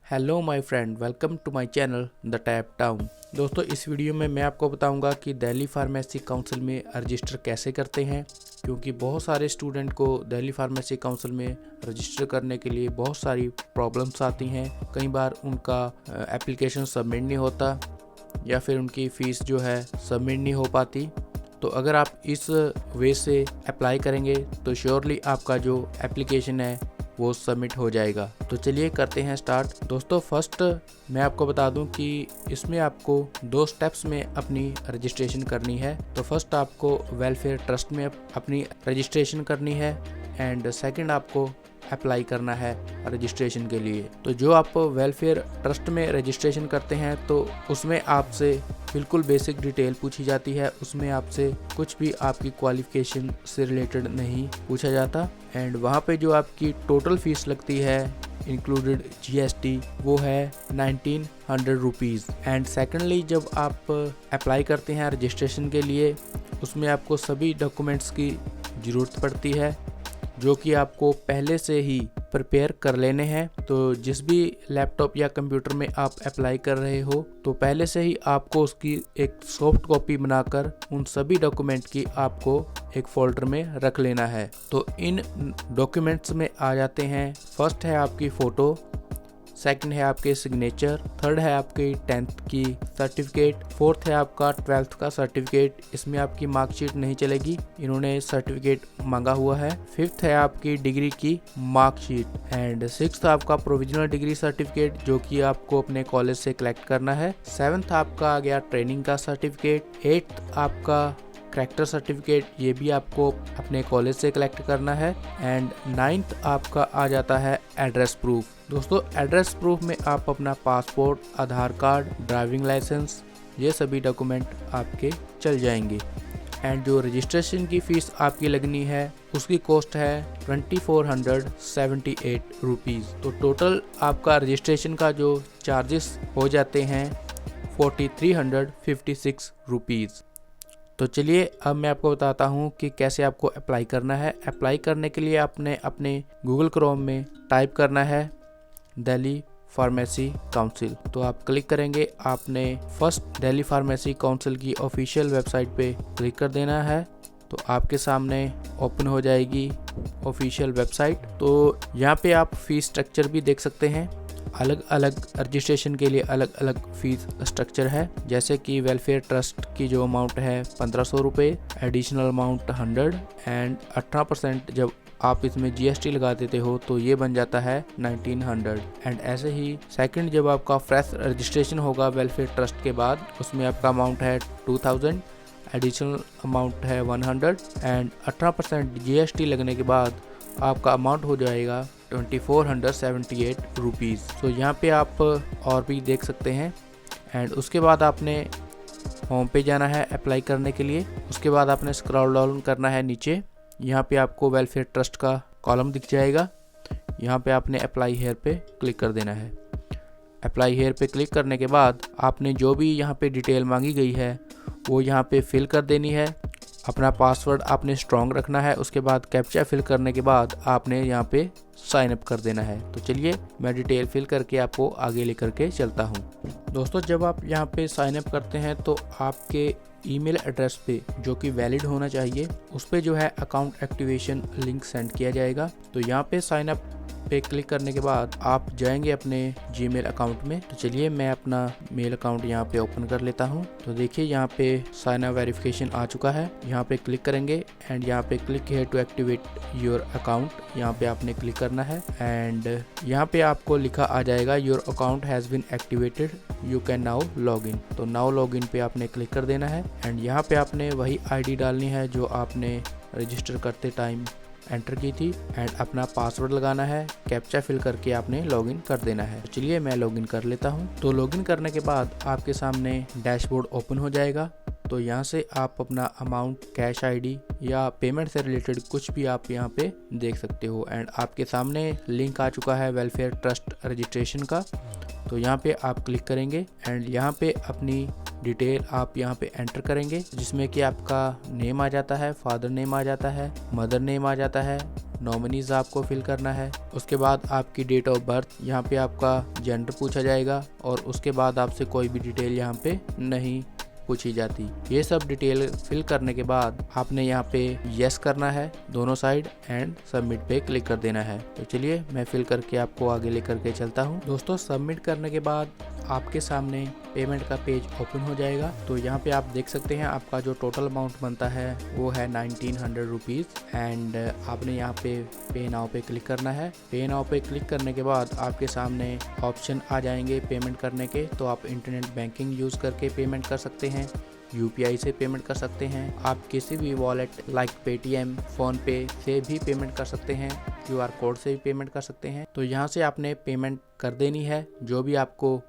Hello my friend, welcome to my channel the tap town. दोस्तों, इस वीडियो में मैं आपको बताऊंगा कि दिल्ली फार्मेसी काउंसिल में रजिस्टर कैसे करते हैं, क्योंकि बहुत सारे स्टूडेंट को दिल्ली फार्मेसी काउंसिल में रजिस्टर करने के लिए बहुत सारी प्रॉब्लम्स आती हैं। कई बार उनका एप्लीकेशन सबमिट नहीं होता या फिर उनकी फ़ीस जो है सबमिट नहीं हो पाती। तो अगर आप इस वे से अप्लाई करेंगे तो श्योरली आपका जो एप्लीकेशन है वो सबमिट हो जाएगा। तो चलिए करते हैं स्टार्ट। दोस्तों, फर्स्ट मैं आपको बता दूं कि इसमें आपको 2 स्टेप्स में अपनी रजिस्ट्रेशन करनी है। तो फर्स्ट आपको वेलफेयर ट्रस्ट में अपनी रजिस्ट्रेशन करनी है एंड सेकंड आपको अप्लाई करना है रजिस्ट्रेशन के लिए। तो जो आप वेलफेयर ट्रस्ट में रजिस्ट्रेशन करते हैं तो उसमें आपसे बिल्कुल बेसिक डिटेल पूछी जाती है। उसमें आपसे कुछ भी आपकी क्वालिफिकेशन से रिलेटेड नहीं पूछा जाता एंड वहाँ पे जो आपकी टोटल फीस लगती है इंक्लूडेड GST वो है 1900 रुपीज़। एंड सेकेंडली जब आप अप्लाई करते हैं रजिस्ट्रेशन के लिए उसमें आपको सभी डॉक्यूमेंट्स की ज़रूरत पड़ती है जो कि आपको पहले से ही प्रिपेयर कर लेने हैं। तो जिस भी लैपटॉप या कंप्यूटर में आप अप्लाई कर रहे हो तो पहले से ही आपको उसकी एक सॉफ्ट कॉपी बनाकर उन सभी डॉक्यूमेंट की आपको एक फोल्डर में रख लेना है। तो इन डॉक्यूमेंट्स में आ जाते हैं, फर्स्ट है आपकी फ़ोटो, सेकंड है आपके सिग्नेचर, थर्ड है आपकी 10th की सर्टिफिकेट, फोर्थ है आपका 12th का सर्टिफिकेट। इसमें आपकी मार्कशीट नहीं चलेगी, इन्होंने सर्टिफिकेट मांगा हुआ है। फिफ्थ है आपकी डिग्री की मार्कशीट एंड सिक्स्थ आपका प्रोविजनल डिग्री सर्टिफिकेट जो कि आपको अपने कॉलेज से कलेक्ट करना है। सेवन्थ आपका आ गया ट्रेनिंग का सर्टिफिकेट। एट्थ आपका करैक्टर सर्टिफिकेट, ये भी आपको अपने कॉलेज से कलेक्ट करना है एंड 9th आपका आ जाता है एड्रेस प्रूफ। दोस्तों, एड्रेस प्रूफ में आप अपना पासपोर्ट, आधार कार्ड, ड्राइविंग लाइसेंस, ये सभी डॉक्यूमेंट आपके चल जाएंगे। एंड जो रजिस्ट्रेशन की फ़ीस आपकी लगनी है उसकी कॉस्ट है 2478 रुपीज़। तो टोटल आपका रजिस्ट्रेशन का जो चार्जेस हो जाते हैं 4356 रुपीज़। तो चलिए अब मैं आपको बताता हूँ कि कैसे आपको अप्लाई करना है। अप्लाई करने के लिए आपने अपने गूगल क्रोम में टाइप करना है दिल्ली फार्मेसी काउंसिल। तो आप क्लिक करेंगे, आपने फर्स्ट दिल्ली फार्मेसी काउंसिल की ऑफिशियल वेबसाइट पे क्लिक कर देना है। तो आपके सामने ओपन हो जाएगी ऑफिशियल वेबसाइट। तो यहाँ पे आप फीस स्ट्रक्चर भी देख सकते हैं। अलग अलग रजिस्ट्रेशन के लिए अलग अलग फीस स्ट्रक्चर है, जैसे कि वेलफेयर ट्रस्ट की जो अमाउंट है 1500 रुपये, एडिशनल अमाउंट 100 एंड 18% जब आप इसमें GST लगा देते हो तो ये बन जाता है 1900। एंड ऐसे ही सेकंड जब आपका फ्रेश रजिस्ट्रेशन होगा वेलफेयर ट्रस्ट के बाद उसमें आपका अमाउंट है 2000, एडिशनल अमाउंट है 100 एंड 18% GST लगने के बाद आपका अमाउंट हो जाएगा 2478 रुपीज़। तो यहाँ पे आप और भी देख सकते हैं। एंड उसके बाद आपने होम पे जाना है अप्लाई करने के लिए। उसके बाद आपने स्क्रॉल डाउन करना है नीचे, यहाँ पे आपको वेलफेयर ट्रस्ट का कॉलम दिख जाएगा। यहाँ पे आपने अप्लाई हेयर पे क्लिक कर देना है। अप्लाई हेयर पे क्लिक करने के बाद आपने जो भी यहाँ पे डिटेल मांगी गई है वो यहाँ पे फिल कर देनी है। अपना पासवर्ड आपने स्ट्रॉन्ग रखना है। उसके बाद कैप्चा फिल करने के बाद आपने यहाँ पे साइन अप कर देना है। तो चलिए मैं डिटेल फिल करके आपको आगे लेकर के चलता हूँ। दोस्तों, जब आप यहाँ पे साइन अप करते हैं तो आपके ईमेल एड्रेस पे जो कि वैलिड होना चाहिए उस पे जो है अकाउंट एक्टिवेशन लिंक सेंड किया जाएगा। तो यहाँ पे साइन अप पे क्लिक करने के बाद आप जाएंगे अपने जीमेल अकाउंट में। तो चलिए मैं अपना मेल अकाउंट यहाँ पे ओपन कर लेता हूँ। तो देखिए यहाँ पे साइन अप वेरिफिकेशन आ चुका है। यहाँ पे क्लिक करेंगे एंड यहाँ पे click here to activate your account, यहाँ पे आपने क्लिक करना है एंड यहाँ पे आपको लिखा आ जाएगा your account has been activated, you can now log in. तो नाउ लॉग इन पे आपने क्लिक कर देना है एंड यहाँ पे आपने वही ID डालनी है जो आपने रजिस्टर करते टाइम एंटर की थी एंड अपना पासवर्ड लगाना है। कैप्चा फिल करके आपने लॉगिन कर देना है। तो चलिए मैं लॉगिन कर लेता हूँ। तो लॉगिन करने के बाद आपके सामने डैशबोर्ड ओपन हो जाएगा। तो यहाँ से आप अपना अमाउंट, कैश ID या पेमेंट से रिलेटेड कुछ भी आप यहाँ पे देख सकते हो। एंड आपके सामने लिंक आ चुका है वेलफेयर ट्रस्ट रजिस्ट्रेशन का। तो यहाँ पे आप क्लिक करेंगे एंड यहाँ पे अपनी डिटेल आप यहाँ पे एंटर करेंगे, जिसमें कि आपका नेम आ जाता है, फादर नेम आ जाता है, मदर नेम आ जाता है, नॉमिनीज आपको फिल करना है। उसके बाद आपकी डेट ऑफ बर्थ, यहाँ पे आपका जेंडर पूछा जाएगा और उसके बाद आपसे कोई भी डिटेल यहाँ पे नहीं पूछी जाती। ये सब डिटेल फिल करने के बाद आपने यहाँ पे यस करना है दोनों साइड एंड सबमिट पे क्लिक कर देना है। तो चलिए मैं फिल करके आपको आगे लेकर के चलता हूँ। दोस्तों सबमिट करने के बाद आपके सामने पेमेंट का पेज ओपन हो जाएगा। तो यहाँ पे आप देख सकते हैं आपका जो टोटल अमाउंट बनता है वो है 1900 रुपीज़ एंड आपने यहाँ पे नाउ पे क्लिक करना है। पे नाउ पे क्लिक करने के बाद आपके सामने ऑप्शन आ जाएंगे पेमेंट करने के। तो आप इंटरनेट बैंकिंग यूज़ करके पेमेंट कर सकते हैं, UPI से पेमेंट कर सकते हैं, आप किसी भी वॉलेट लाइक पेटीएम, फ़ोनपे से भी पेमेंट कर सकते हैं, QR कोड से भी पेमेंट कर सकते हैं। तो यहाँ से आपने पेमेंट कर देनी है जो भी आपको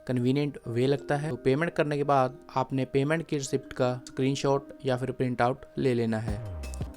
कन्वीनियंट वे लगता है। तो पेमेंट करने के बाद आपने पेमेंट की रिसिप्ट का स्क्रीनशॉट या फिर प्रिंट आउट ले लेना है।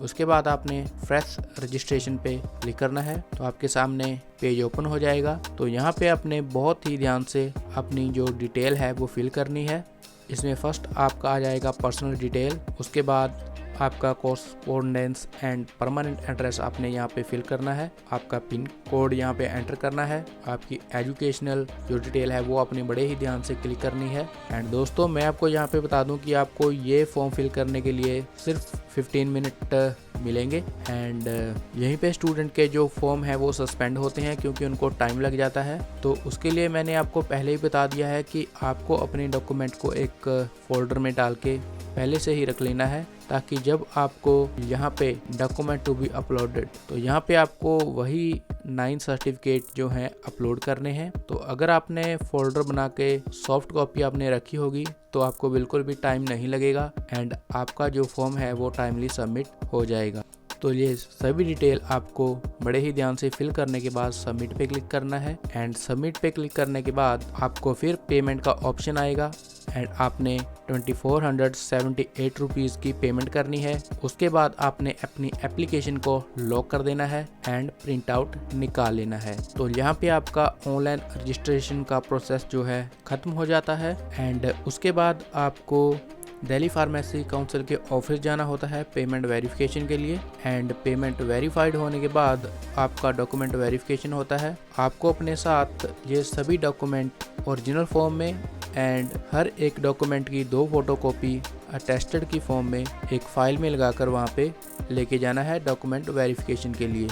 उसके बाद आपने फ्रेश रजिस्ट्रेशन पे क्लिक करना है। तो आपके सामने पेज ओपन हो जाएगा। तो यहाँ पे आपने बहुत ही ध्यान से अपनी जो डिटेल है वो फिल करनी है। इसमें फर्स्ट आपका आ जाएगा पर्सनल डिटेल, उसके बाद आपका कोरस्पोंडेंस एंड परमानेंट एड्रेस आपने यहाँ पे फिल करना है, आपका पिन कोड यहाँ पे एंटर करना है, आपकी एजुकेशनल जो डिटेल है वो अपने बड़े ही ध्यान से क्लिक करनी है। एंड दोस्तों मैं आपको यहाँ पे बता दूं कि आपको ये फॉर्म फिल करने के लिए सिर्फ 15 मिनट मिलेंगे एंड यहीं पे स्टूडेंट के जो फॉर्म है वो सस्पेंड होते हैं क्योंकि उनको टाइम लग जाता है। तो उसके लिए मैंने आपको पहले ही बता दिया है कि आपको अपने डॉक्यूमेंट को एक फोल्डर में डाल के पहले से ही रख लेना है, ताकि जब आपको यहाँ पे डॉक्यूमेंट टू बी अपलोडेड, तो यहाँ पे आपको वही 9 सर्टिफिकेट जो हैं अपलोड करने हैं। तो अगर आपने फोल्डर बना के सॉफ्ट कॉपी आपने रखी होगी तो आपको बिल्कुल भी टाइम नहीं लगेगा एंड आपका जो फॉर्म है वो टाइमली सबमिट हो जाएगा। तो ये सभी डिटेल आपको बड़े ही ध्यान से फिल करने के बाद सबमिट पे क्लिक करना है एंड सबमिट पे क्लिक करने के बाद आपको फिर पेमेंट का ऑप्शन आएगा एंड आपने 2478 रुपीज़ की पेमेंट करनी है। उसके बाद आपने अपनी एप्लीकेशन को लॉक कर देना है एंड प्रिंट आउट निकाल लेना है। तो यहाँ पे आपका ऑनलाइन रजिस्ट्रेशन का प्रोसेस जो है ख़त्म हो जाता है एंड उसके बाद आपको दिल्ली फार्मेसी काउंसिल के ऑफिस जाना होता है पेमेंट वेरिफिकेशन के लिए एंड पेमेंट वेरीफाइड होने के बाद आपका डॉक्यूमेंट वेरिफिकेशन होता है। आपको अपने साथ ये सभी डॉक्यूमेंट ओरिजिनल फॉर्म में एंड हर एक डॉक्यूमेंट की 2 फोटोकॉपी अटेस्टेड की फॉर्म में एक फ़ाइल में लगाकर वहाँ पे लेके जाना है डॉक्यूमेंट वेरिफिकेशन के लिए।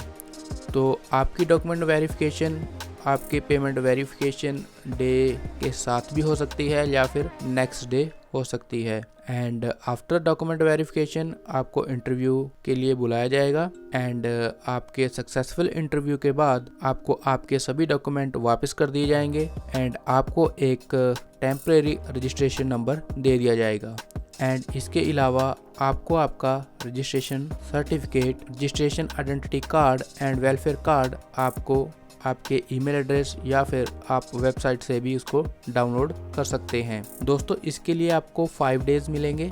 तो आपकी डॉक्यूमेंट वेरिफिकेशन आपके पेमेंट वेरिफिकेशन डे के साथ भी हो सकती है या फिर नेक्स्ट डे हो सकती है एंड आफ्टर डॉक्यूमेंट वेरिफिकेशन आपको इंटरव्यू के लिए बुलाया जाएगा एंड आपके सक्सेसफुल इंटरव्यू के बाद आपको आपके सभी डॉक्यूमेंट वापस कर दिए जाएंगे एंड आपको एक टेम्परेरी रजिस्ट्रेशन नंबर दे दिया जाएगा एंड इसके अलावा आपको आपका registration certificate, registration identity card and welfare card आपको आपके ईमेल एड्रेस या फिर आप वेबसाइट से भी इसको डाउनलोड कर सकते हैं। दोस्तों इसके लिए आपको 5 डेज़ मिलेंगे,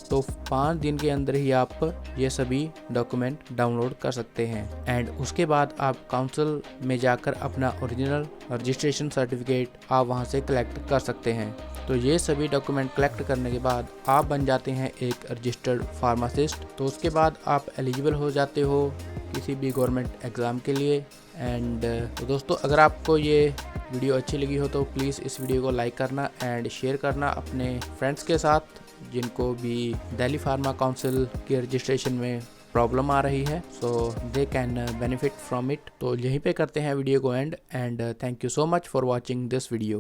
तो 5 दिन के अंदर ही आप ये सभी डॉक्यूमेंट डाउनलोड कर सकते हैं एंड उसके बाद आप काउंसिल में जाकर अपना ओरिजिनल रजिस्ट्रेशन सर्टिफिकेट आप वहां से कलेक्ट कर सकते हैं। तो ये सभी डॉक्यूमेंट कलेक्ट करने के बाद आप बन जाते हैं एक रजिस्टर्ड फार्मासिस्ट। तो उसके बाद आप एलिजिबल हो जाते हो किसी भी गवर्नमेंट एग्ज़ाम के लिए एंड तो दोस्तों अगर आपको ये वीडियो अच्छी लगी हो तो प्लीज़ इस वीडियो को लाइक करना एंड शेयर करना अपने फ्रेंड्स के साथ जिनको भी दिल्ली फार्मा काउंसिल के रजिस्ट्रेशन में प्रॉब्लम आ रही है, so they can benefit from it. तो यहीं पे करते हैं वीडियो को and thank you so much for watching this video.